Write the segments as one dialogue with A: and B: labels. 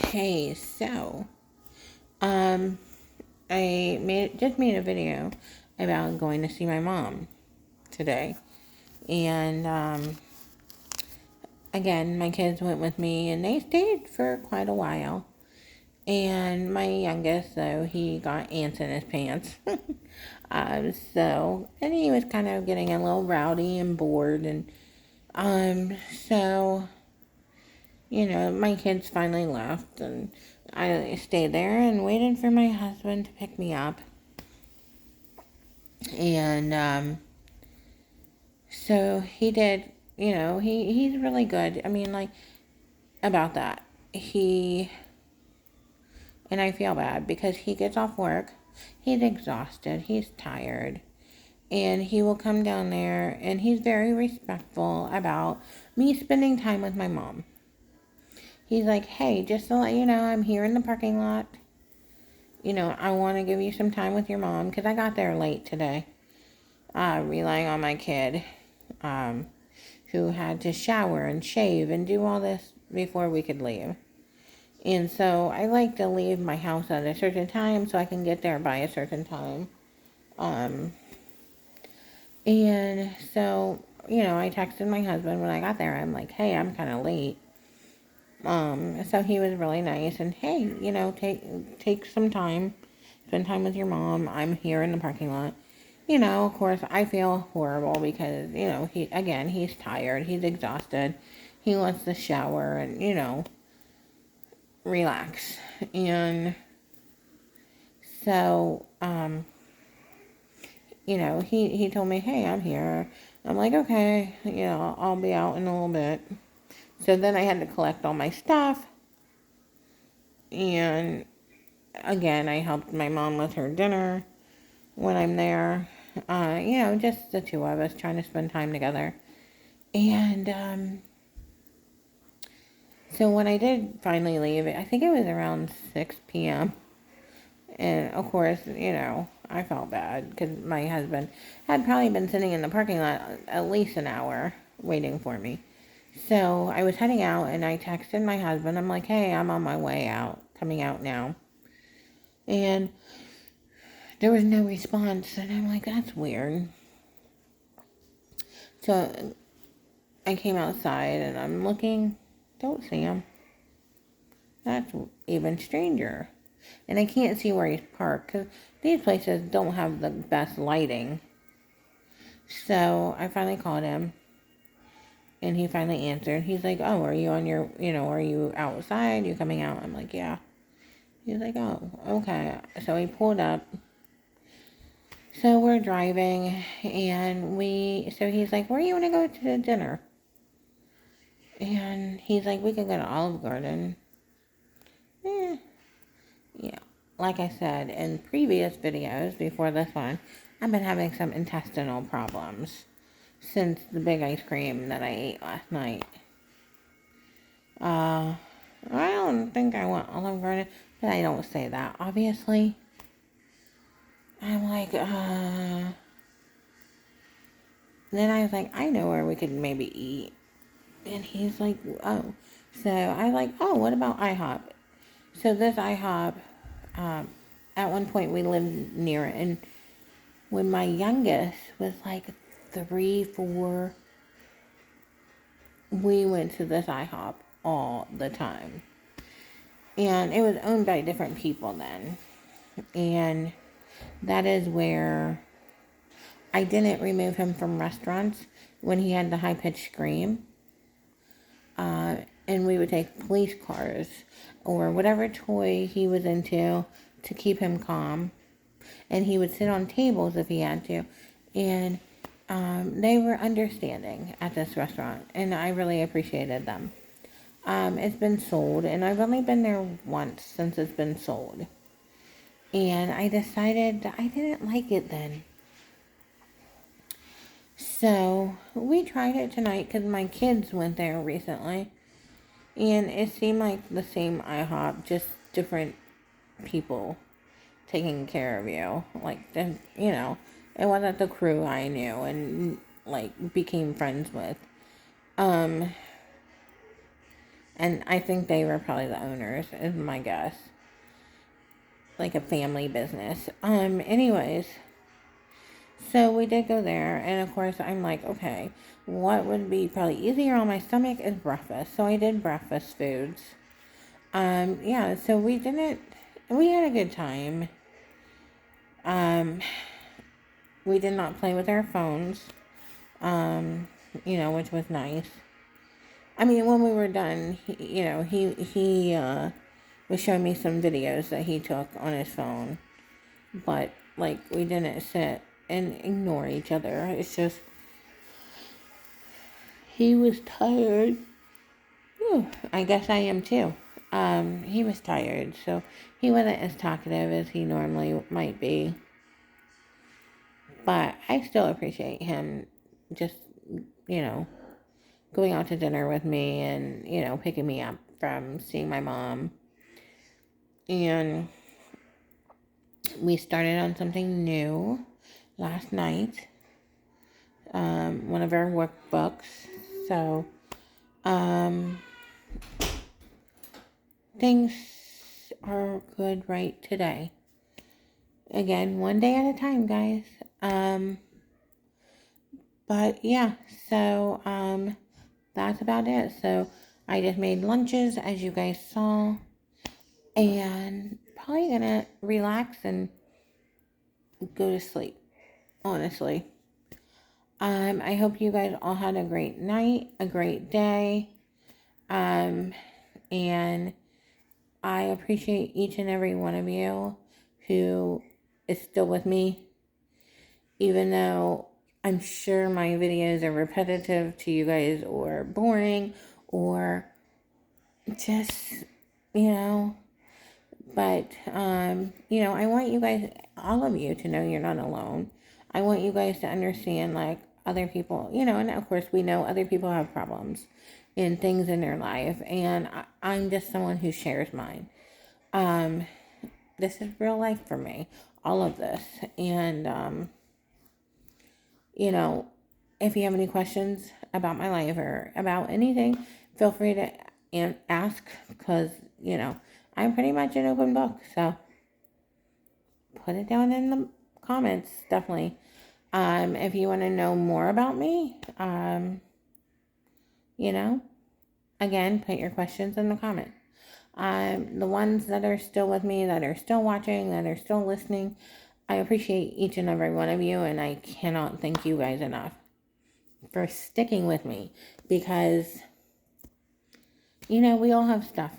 A: Hey, so, um, just made a video about going to see my mom today. And, again, my kids went with me and they stayed for quite a while. And my youngest, though, he got ants in his pants. And he was kind of getting a little rowdy and bored. So, my kids finally left, and I stayed there and waited for my husband to pick me up. And so he did. He's really good. I mean, like, about that. And I feel bad because he gets off work, he's exhausted, he's tired, and he will come down there and he's very respectful about me spending time with my mom. He's like, hey, just to let you know, I'm here in the parking lot. I want to give you some time with your mom because I got there late today, relying on my kid, who had to shower and shave and do all this before we could leave. And so I like to leave my house at a certain time so I can get there by a certain time. And so, I texted my husband when I got there. I'm like, hey, I'm kind of late. So he was really nice and hey, take some time, spend time with your mom. I'm here in the parking lot. Of course, I feel horrible because, he's tired, he's exhausted, he wants to shower and, relax. And so, he told me, hey, I'm here. I'm like, okay, I'll be out in a little bit. So then I had to collect all my stuff. And again, I helped my mom with her dinner when I'm there. Just the two of us trying to spend time together. And so when I did finally leave, I think it was around 6 p.m. And of course, I felt bad because my husband had probably been sitting in the parking lot at least an hour waiting for me. So I was heading out and I texted my husband. I'm like, hey, I'm on my way out, coming out now. And there was no response. And I'm like, that's weird. So I came outside and I'm looking, don't see him. That's even stranger. And I can't see where he's parked because these places don't have the best lighting. So I finally called him and he finally answered. He's like, oh, are you on your, are you outside? You coming out? I'm like, yeah. He's like, oh, okay. So he pulled up. So we're driving and so he's like, where do you want to go to dinner? And he's like, we can go to Olive Garden. Yeah. Like I said in previous videos before this one, I've been having some intestinal problems since the big ice cream that I ate last night. I don't think I want Olive Garden, but I don't say that, obviously. I'm like, Then I was like, I know where we could maybe eat. And he's like, oh. So I was like, oh, what about IHOP? So this IHOP, at one point we lived near it, and when my youngest was like 3, 4, we went to this IHOP all the time. And it was owned by different people then. And that is where I didn't remove him from restaurants when he had the high-pitched scream. And we would take police cars or whatever toy he was into to keep him calm. And he would sit on tables if he had to. And they were understanding at this restaurant. And I really appreciated them. It's been sold. And I've only been there once since it's been sold. And I decided that I didn't like it then. So we tried it tonight because my kids went there recently. And it seemed like the same IHOP, just different people taking care of you. Like, it wasn't the crew I knew and, became friends with. And I think they were probably the owners, is my guess. Like a family business. Anyways, so we did go there, and of course, I'm like, okay, what would be probably easier on my stomach is breakfast. So I did breakfast foods. Yeah, so we had a good time. Um, we did not play with our phones, which was nice. I mean, when we were done, he was showing me some videos that he took on his phone, but like we didn't sit and ignore each other. It's just he was tired. Whew, I guess I am too. He was tired, so he wasn't as talkative as he normally might be. But I still appreciate him just, you know, going out to dinner with me and, picking me up from seeing my mom. And we started on something new last night, one of our workbooks. So, things are good right today. Again, one day at a time, guys. But yeah, so that's about it. So I just made lunches, as you guys saw, and probably gonna relax and go to sleep, honestly. I hope you guys all had a great night, a great day, and I appreciate each and every one of you who is still with me, even though I'm sure my videos are repetitive to you guys or boring or just, but, I want you guys, all of you, to know you're not alone. I want you guys to understand, like, other people, and of course we know other people have problems and things in their life, and I'm just someone who shares mine. This is real life for me, all of this, and, if you have any questions about my life or about anything, feel free to ask, because, I'm pretty much an open book, so put it down in the comments, definitely. If you want to know more about me, again, put your questions in the comments. The ones that are still with me, that are still watching, that are still listening, I appreciate each and every one of you, and I cannot thank you guys enough for sticking with me, because, we all have stuff.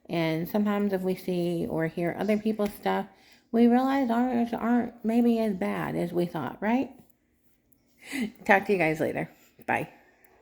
A: And sometimes if we see or hear other people's stuff, we realize ours aren't maybe as bad as we thought, right? Talk to you guys later. Bye.